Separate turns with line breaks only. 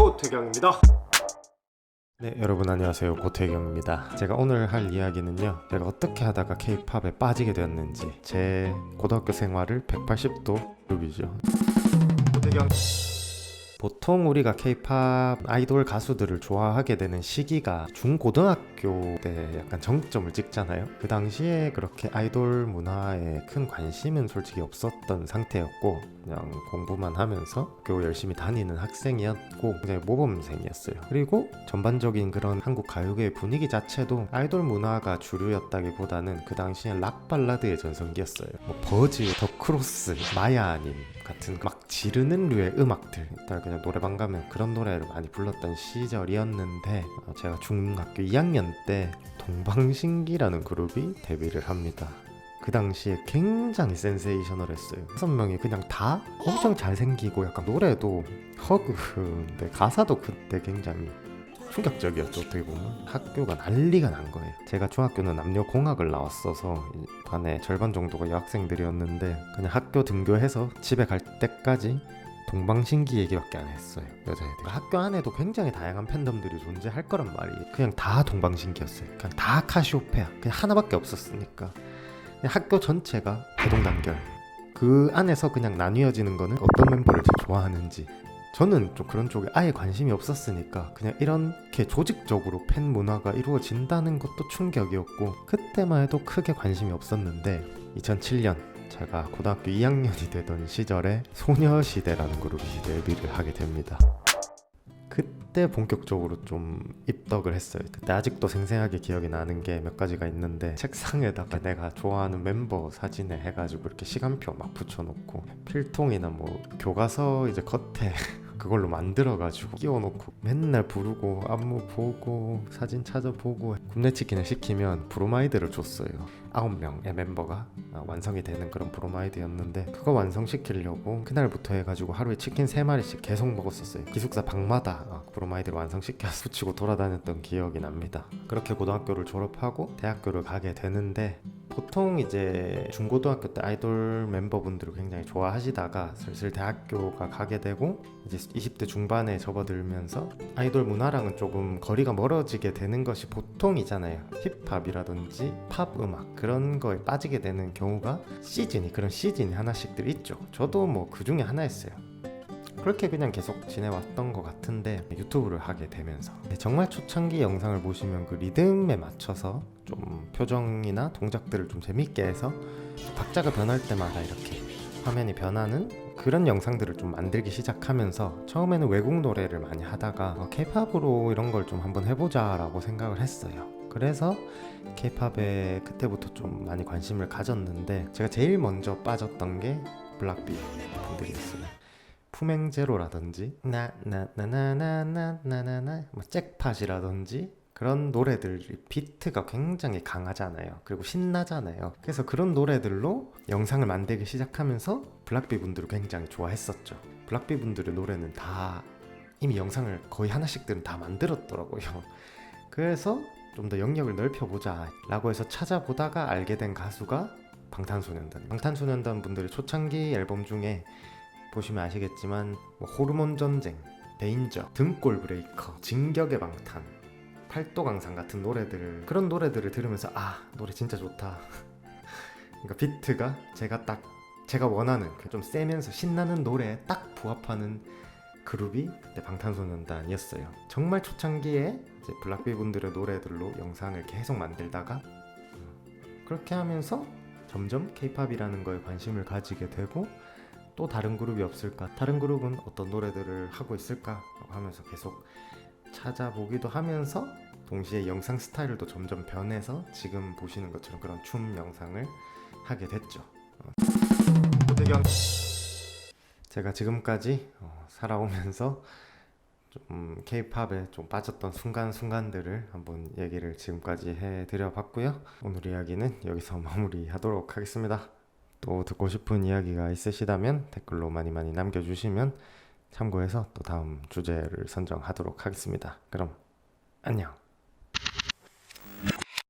고태경입니다. 네, 여러분 안녕하세요. 고태경입니다. 제가 오늘 할 이야기는요, 제가 어떻게 하다가 K-팝에 빠지게 되었는지, 제 고등학교 생활을 180도 루비죠. 고태경. 보통 우리가 K-팝 아이돌 가수들을 좋아하게 되는 시기가 중고등학교 때 약간 정점을 찍잖아요. 그 당시에 그렇게 아이돌 문화에 큰 관심은 솔직히 없었던 상태였고, 그냥 공부만 하면서 학교 열심히 다니는 학생이었고 굉장히 모범생이었어요. 그리고 전반적인 그런 한국 가요계의 분위기 자체도 아이돌 문화가 주류였다기보다는 그 당시엔 락 발라드의 전성기였어요. 뭐 버즈, 더 크로스, 마야님 같은 막 지르는 류의 음악들, 일단 그냥 노래방 가면 그런 노래를 많이 불렀던 시절이었는데, 제가 중학교 2학년 때 동방신기라는 그룹이 데뷔를 합니다. 그 당시에 굉장히 센세이셔널했어요. 6명이 그냥 다 엄청 잘생기고 약간 노래도 허그인데 가사도 그때 굉장히 충격적이었죠. 어떻게 보면 학교가 난리가 난 거예요. 제가 중학교는 남녀공학을 나왔어서 반의 절반 정도가 여학생들이었는데 그냥 학교 등교해서 집에 갈 때까지 동방신기 얘기밖에 안 했어요. 여자애들. 학교 안에도 굉장히 다양한 팬덤들이 존재할 거란 말이에요. 그냥 다 동방신기였어요. 그냥 다 카시오페아. 그냥 하나밖에 없었으니까 학교 전체가 대동단결. 그 안에서 그냥 나뉘어지는 거는 어떤 멤버를 제일 좋아하는지. 저는 좀 그런 쪽에 아예 관심이 없었으니까 그냥 이렇게 조직적으로 팬 문화가 이루어진다는 것도 충격이었고, 그때만 해도 크게 관심이 없었는데 2007년 제가 고등학교 2학년이 되던 시절에 소녀시대라는 그룹이 데뷔를 하게 됩니다. 그때 본격적으로 좀 입덕을 했어요. 그때 아직도 생생하게 기억이 나는 게 몇 가지가 있는데, 책상에다가 내가 좋아하는 멤버 사진에 해가지고 이렇게 시간표 막 붙여놓고, 필통이나 뭐 교과서 이제 겉에 그걸로 만들어가지고 끼워놓고 맨날 부르고 안무 보고 사진 찾아보고, 굽네치킨을 시키면 브로마이드를 줬어요. 9명의 멤버가 완성이 되는 그런 브로마이드였는데, 그거 완성시키려고 그날부터 해가지고 하루에 치킨 3마리씩 계속 먹었었어요. 기숙사 방마다 브로마이드를 완성시켜서 붙이고 돌아다녔던 기억이 납니다. 그렇게 고등학교를 졸업하고 대학교를 가게 되는데, 보통 이제 중고등학교 때 아이돌 멤버분들을 굉장히 좋아하시다가 슬슬 대학교가 가게 되고 이제 20대 중반에 접어들면서 아이돌 문화랑은 조금 거리가 멀어지게 되는 것이 보통이잖아요. 힙합이라든지 팝 음악 그런 거에 빠지게 되는 경우가 그런 시즌이 하나씩들 있죠. 저도 뭐 그 중에 하나였어요. 그렇게 그냥 계속 지내왔던 것 같은데, 유튜브를 하게 되면서 정말 초창기 영상을 보시면 그 리듬에 맞춰서 좀 표정이나 동작들을 좀 재밌게 해서 박자가 변할 때마다 이렇게 화면이 변하는 그런 영상들을 좀 만들기 시작하면서, 처음에는 외국 노래를 많이 하다가 K-팝으로 이런 걸 좀 한번 해보자 라고 생각을 했어요. 그래서 K-팝에 그때부터 좀 많이 관심을 가졌는데, 제가 제일 먼저 빠졌던 게 블락비 분들이었어요. 품행제로라든지 나나나나나나나나 뭐 잭팟이라든지 그런 노래들이 비트가 굉장히 강하잖아요. 그리고 신나잖아요. 그래서 그런 노래들로 영상을 만들기 시작하면서 블락비 분들을 굉장히 좋아했었죠. 블락비 분들의 노래는 다 이미 영상을 거의 하나씩들은 다 만들었더라고요. 그래서 좀 더 영역을 넓혀보자 라고 해서 찾아보다가 알게 된 가수가 방탄소년단 분들의 초창기 앨범 중에 보시면 아시겠지만 뭐 호르몬 전쟁, 데인저, 등골 브레이커, 진격의 방탄, 팔도강산 같은 노래들을, 그런 노래들을 들으면서 노래 진짜 좋다. 그러니까 비트가 제가 원하는 좀 세면서 신나는 노래에 딱 부합하는 그룹이 그때 방탄소년단이었어요. 정말 초창기에 이제 블락비 분들의 노래들로 영상을 계속 만들다가 그렇게 하면서 점점 K-팝이라는 거에 관심을 가지게 되고, 또 다른 그룹이 없을까? 다른 그룹은 어떤 노래들을 하고 있을까? 하면서 계속 찾아보기도 하면서, 동시에 영상 스타일도 점점 변해서 지금 보시는 것처럼 그런 춤 영상을 하게 됐죠. 제가 지금까지 살아오면서 좀 K-팝에 좀 빠졌던 순간들을 한번 얘기를 지금까지 해드려 봤고요. 오늘 이야기는 여기서 마무리하도록 하겠습니다. 또 듣고 싶은 이야기가 있으시다면 댓글로 많이 남겨주시면 참고해서 또 다음 주제를 선정하도록 하겠습니다. 그럼 안녕.